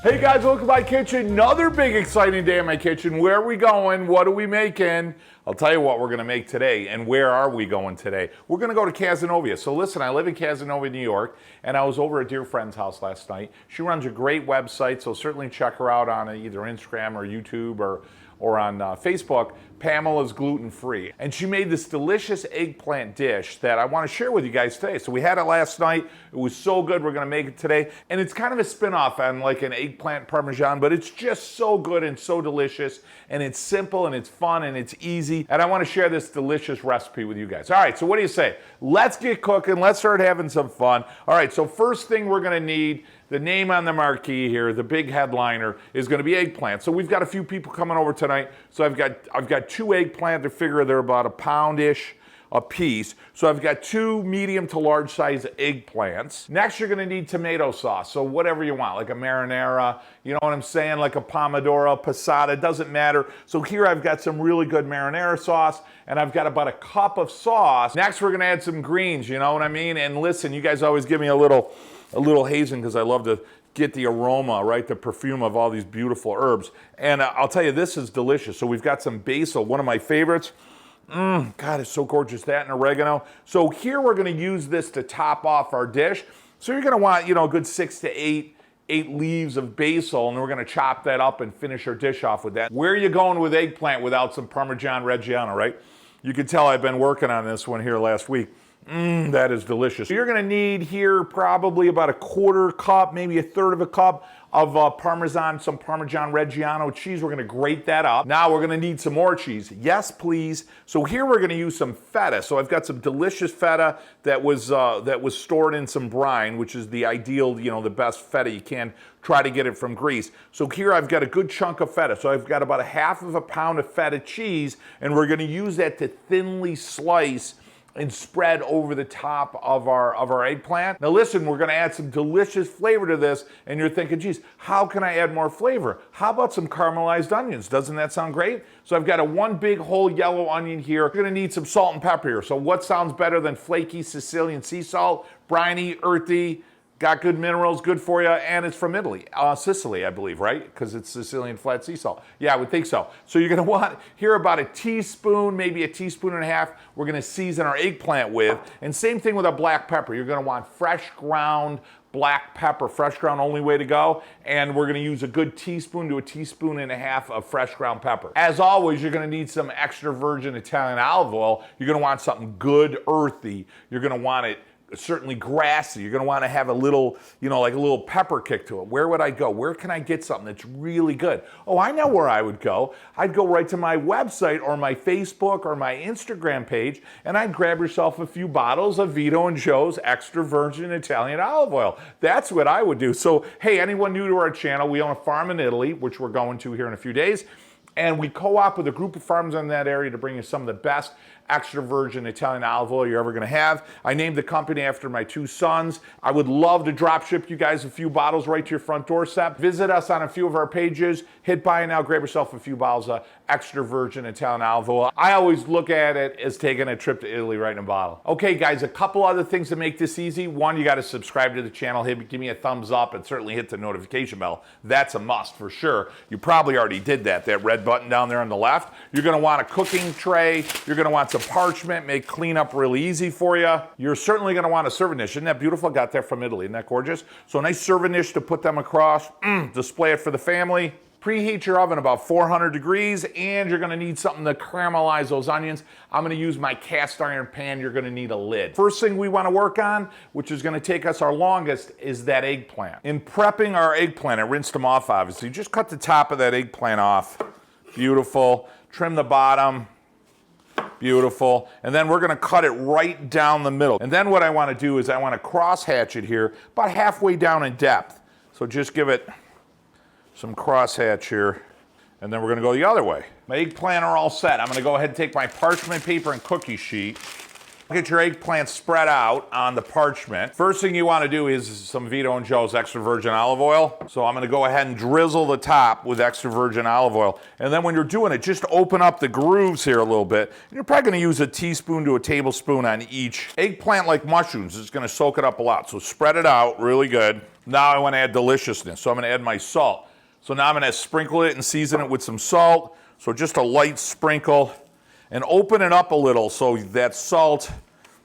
Hey guys, welcome to my kitchen. Another big exciting day in my kitchen. Where are we going? What are we making? I'll tell you what we're gonna make today. And where are we going today? We're gonna go to Casanova. So listen, I live in Casanova, New York, and I was over at a dear friend's house last night. She runs a great website, so certainly check her out on either Instagram or YouTube or on Facebook. Pamela's gluten-free. And she made this delicious eggplant dish that I want to share with you guys today. So we had it last night. It was so good, we're gonna make it today. And it's kind of a spin-off on like an eggplant parmesan, but it's just so good and so delicious. And it's simple and it's fun and it's easy. And I want to share this delicious recipe with you guys. All right, so what do you say? Let's get cooking, let's start having some fun. All right, so first thing we're gonna need, the name on the marquee here, the big headliner, is gonna be eggplant. So we've got a few people coming over tonight. So I've got 2 eggplant. I figure they're about a pound-ish a piece. So I've got 2 medium to large size eggplants. Next, you're gonna need tomato sauce. So whatever you want, like a marinara, you know what I'm saying? Like a pomodoro, passata, doesn't matter. So here I've got some really good marinara sauce, and I've got about a cup of sauce. Next, we're gonna add some greens, you know what I mean? And listen, you guys always give me a little hazing because I love to get the aroma, right? The perfume of all these beautiful herbs. And I'll tell you, this is delicious. So we've got some basil, one of my favorites. God, it's so gorgeous, that and oregano. So here we're gonna use this to top off our dish. So you're gonna want, you know, a good 6 to 8 leaves of basil, and we're gonna chop that up and finish our dish off with that. Where are you going with eggplant without some Parmesan Reggiano, right? You can tell I've been working on this one here last week. That is delicious. So you're gonna need here probably about a 1/4 cup, maybe a 1/3 of a cup of some Parmesan Reggiano cheese. We're gonna grate that up. Now we're gonna need some more cheese. Yes, please. So here we're gonna use some feta. So I've got some delicious feta that was stored in some brine, which is the ideal, you know, the best feta you can. Try to get it from Greece. So here I've got a good chunk of feta. So I've got about 1/2 pound of feta cheese, and we're gonna use that to thinly slice and spread over the top of our eggplant. Now listen, we're gonna add some delicious flavor to this, and you're thinking, geez, how can I add more flavor? How about some caramelized onions? Doesn't that sound great? So I've got one big whole yellow onion here. We're gonna need some salt and pepper here. So what sounds better than flaky Sicilian sea salt? Briny, earthy, got good minerals, good for you, and it's from Italy, Sicily, I believe, right? Because it's Sicilian flat sea salt. Yeah, I would think so. So you're gonna want here about a teaspoon, maybe a teaspoon and a half, we're gonna season our eggplant with. And same thing with our black pepper. You're gonna want fresh ground black pepper, fresh ground, only way to go. And we're gonna use a good teaspoon to a teaspoon and a half of fresh ground pepper. As always, you're gonna need some extra virgin Italian olive oil. You're gonna want something good, earthy. You're gonna want it certainly grassy. You're gonna wanna have a little, you know, like a little pepper kick to it. Where would I go? Where can I get something that's really good? Oh, I know where I would go. I'd go right to my website or my Facebook or my Instagram page, and I'd grab yourself a few bottles of Vito and Joe's extra virgin Italian olive oil. That's what I would do. So, hey, anyone new to our channel, we own a farm in Italy, which we're going to here in a few days. And we co-op with a group of farms in that area to bring you some of the best extra virgin Italian olive oil you're ever gonna have. I named the company after my 2 sons. I would love to drop ship you guys a few bottles right to your front doorstep. Visit us on a few of our pages. Hit buy now, grab yourself a few bottles of extra virgin Italian olive oil. I always look at it as taking a trip to Italy right in a bottle. Okay guys, a couple other things to make this easy. One, you gotta subscribe to the channel, give me a thumbs up, and certainly hit the notification bell. That's a must for sure. You probably already did that red button down there on the left. You're gonna want a cooking tray. You're gonna want some parchment, make cleanup really easy for you. You're certainly gonna want a serving dish. Isn't that beautiful? Got that from Italy, isn't that gorgeous? So a nice serving dish to put them across. Display it for the family. Preheat your oven about 400 degrees, and you're gonna need something to caramelize those onions. I'm gonna use my cast iron pan. You're gonna need a lid. First thing we wanna work on, which is gonna take us our longest, is that eggplant. In prepping our eggplant, I rinsed them off obviously. Just cut the top of that eggplant off. Beautiful. Trim the bottom. Beautiful. And then we're gonna cut it right down the middle. And then what I wanna do is I wanna cross hatch it here about halfway down in depth. So just give it some cross hatch here, and then we're gonna go the other way. My eggplant are all set. I'm gonna go ahead and take my parchment paper and cookie sheet. Get your eggplant spread out on the parchment. First thing you wanna do is some Vito and Joe's extra virgin olive oil. So I'm gonna go ahead and drizzle the top with extra virgin olive oil. And then when you're doing it, just open up the grooves here a little bit. And you're probably gonna use a teaspoon to a tablespoon on each. Eggplant, like mushrooms, is gonna soak it up a lot. So spread it out really good. Now I want to add deliciousness, so I'm going to add my salt. So now I'm going to sprinkle it and season it with some salt. So just a light sprinkle, and open it up a little so that salt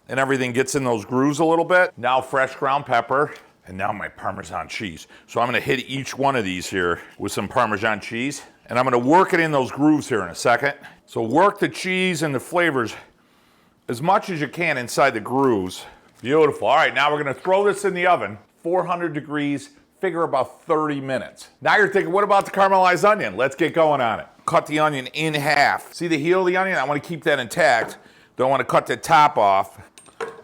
and everything gets in those grooves a little bit. Now fresh ground pepper, and now my Parmesan cheese. So I'm going to hit each one of these here with some Parmesan cheese, and I'm going to work it in those grooves here in a second. So work the cheese and the flavors as much as you can inside the grooves. Beautiful. All right, now we're going to throw this in the oven, 400 degrees, figure about 30 minutes. Now you're thinking, what about the caramelized onion? Let's get going on it. Cut the onion in half. See the heel of the onion? I want to keep that intact. Don't want to cut the top off.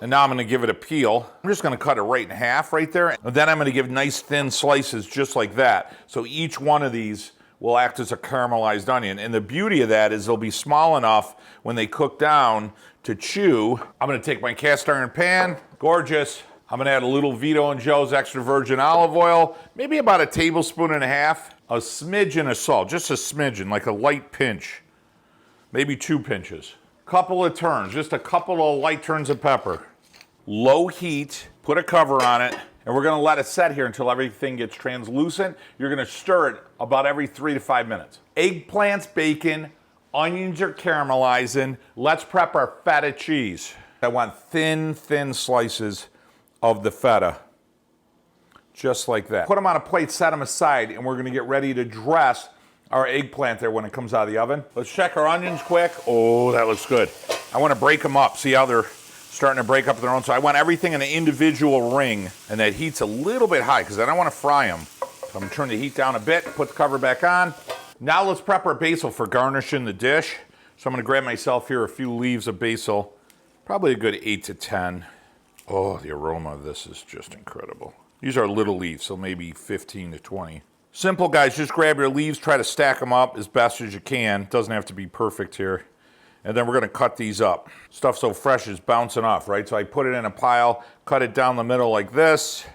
And now I'm going to give it a peel. I'm just going to cut it right in half right there. And then I'm going to give nice thin slices just like that. So each one of these will act as a caramelized onion. And the beauty of that is they'll be small enough when they cook down to chew. I'm going to take my cast iron pan. Gorgeous. I'm going to add a little Vito and Joe's extra virgin olive oil, maybe about a tablespoon and a half, a smidgen of salt, just a smidgen, like a light pinch, maybe 2 pinches. Couple of turns, just a couple of light turns of pepper. Low heat, put a cover on it, and we're going to let it set here until everything gets translucent. You're going to stir it about every 3 to 5 minutes. Eggplant's baking, onions are caramelizing. Let's prep our feta cheese. I want thin slices of the feta, just like that. Put them on a plate, set them aside, and we're gonna get ready to dress our eggplant there when it comes out of the oven. Let's check our onions quick. Oh, that looks good. I wanna break them up. See how they're starting to break up their own? So I want everything in an individual ring, and that heat's a little bit high because I don't wanna fry them. So I'm gonna turn the heat down a bit, put the cover back on. Now let's prep our basil for garnishing the dish. So I'm gonna grab myself here a few leaves of basil, probably a good 8 to 10. Oh, the aroma of this is just incredible. These are little leaves, so maybe 15 to 20. Simple, guys, just grab your leaves, try to stack them up as best as you can. Doesn't have to be perfect here. And then we're gonna cut these up. Stuff so fresh is bouncing off, right? So I put it in a pile, cut it down the middle like this,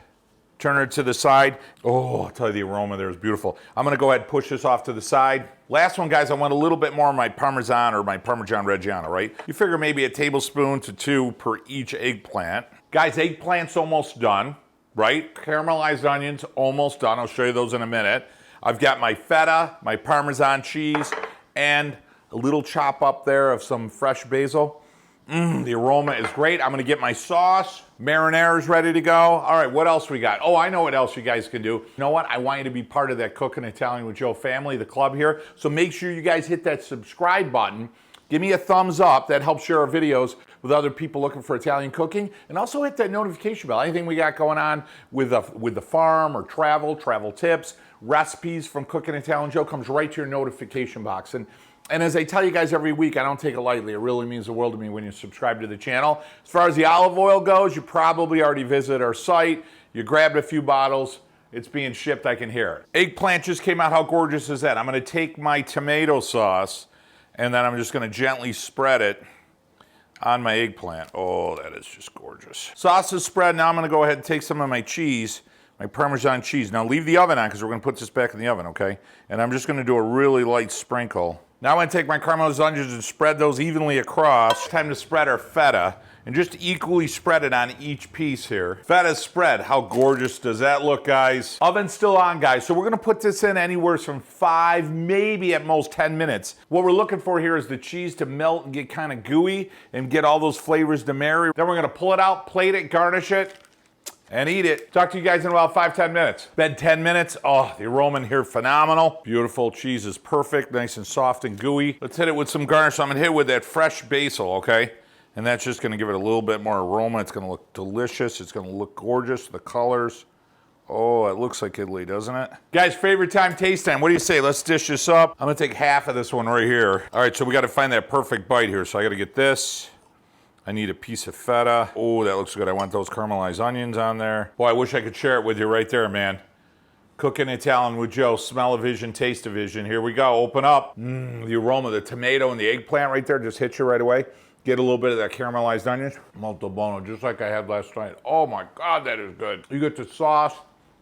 turn it to the side. Oh, I'll tell you, the aroma there is beautiful. I'm gonna go ahead and push this off to the side. Last one, guys, I want a little bit more of my Parmesan or my Parmesan Reggiano, right? You figure maybe a tablespoon to 2 per each eggplant. Guys, eggplant's almost done, right? Caramelized onions, almost done. I'll show you those in a minute. I've got my feta, my Parmesan cheese, and a little chop up there of some fresh basil. The aroma is great. I'm gonna get my sauce. Marinara is ready to go. All right, what else we got? Oh, I know what else you guys can do. You know what? I want you to be part of that Cooking Italian with Joe family, the club here. So make sure you guys hit that subscribe button. Give me a thumbs up. That helps share our videos with other people looking for Italian cooking. And also hit that notification bell. Anything we got going on with the farm or travel tips, recipes from Cooking Italian Joe comes right to your notification box. And as I tell you guys every week, I don't take it lightly. It really means the world to me when you subscribe to the channel. As far as the olive oil goes, you probably already visited our site. You grabbed a few bottles. It's being shipped, I can hear it. Eggplant just came out. How gorgeous is that? I'm gonna take my tomato sauce and then I'm just gonna gently spread it on my eggplant. Oh, that is just gorgeous. Sauce is spread. Now I'm gonna go ahead and take some of my cheese, my Parmesan cheese. Now leave the oven on because we're gonna put this back in the oven, okay? And I'm just gonna do a really light sprinkle. Now I'm gonna take my caramelized onions and spread those evenly across. Time to spread our feta and just equally spread it on each piece here. Feta spread, how gorgeous does that look, guys? Oven's still on, guys. So we're gonna put this in anywhere from 5, maybe at most 10 minutes. What we're looking for here is the cheese to melt and get kind of gooey and get all those flavors to marry. Then we're gonna pull it out, plate it, garnish it, and eat it. Talk to you guys in about 5-10 minutes. Been 10 minutes. Oh, the aroma in here, phenomenal. Beautiful, cheese is perfect, nice and soft and gooey. Let's hit it with some garnish. So I'm gonna hit it with that fresh basil, okay? And that's just gonna give it a little bit more aroma. It's gonna look delicious. It's gonna look gorgeous, the colors. Oh, it looks like Italy, doesn't it? Guys, favorite time, taste time. What do you say? Let's dish this up. I'm gonna take half of this one right here. All right, so we gotta find that perfect bite here. So I gotta get this. I need a piece of feta. Oh, that looks good. I want those caramelized onions on there. Boy, I wish I could share it with you right there, man. Cooking Italian with Joe, smell-o-vision, taste-o-vision. Here we go, open up. The aroma, the tomato and the eggplant right there just hits you right away. Get a little bit of that caramelized onions. Molto buono, just like I had last night. Oh my God, that is good. You get the sauce.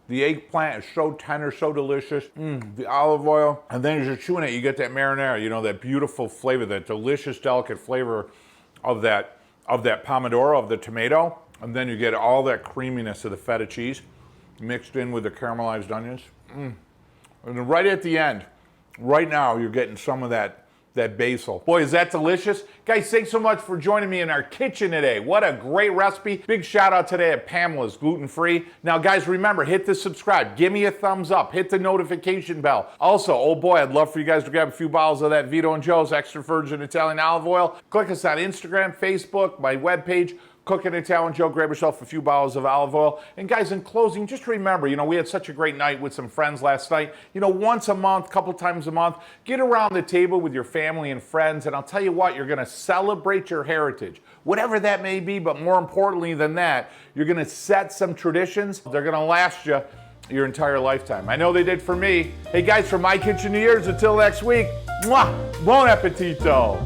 The eggplant is so tender, so delicious. The olive oil. And then as you're chewing it, you get that marinara, you know, that beautiful flavor, that delicious, delicate flavor of that pomodoro, of the tomato. And then you get all that creaminess of the feta cheese. mixed in with the caramelized onions. And then right at the end, right now, you're getting some of that basil. Boy, is that delicious. Guys, thanks so much for joining me in our kitchen today. What a great recipe. Big shout out today at Pamela's Gluten Free. Now, guys, remember, hit the subscribe. Give me a thumbs up. Hit the notification bell. Also, oh boy, I'd love for you guys to grab a few bottles of that Vito and Joe's extra virgin Italian olive oil. Click us on Instagram, Facebook, my webpage, Cooking Italian Joe. Grab yourself a few bottles of olive oil. And guys, in closing, just remember, we had such a great night with some friends last night. Once a month, couple times a month, get around the table with your family and friends, and I'll tell you what, you're gonna celebrate your heritage, whatever that may be, but more importantly than that, you're gonna set some traditions. They're gonna last you your entire lifetime. I know they did for me. Hey guys, from my kitchen to yours, until next week, mwah, buon appetito.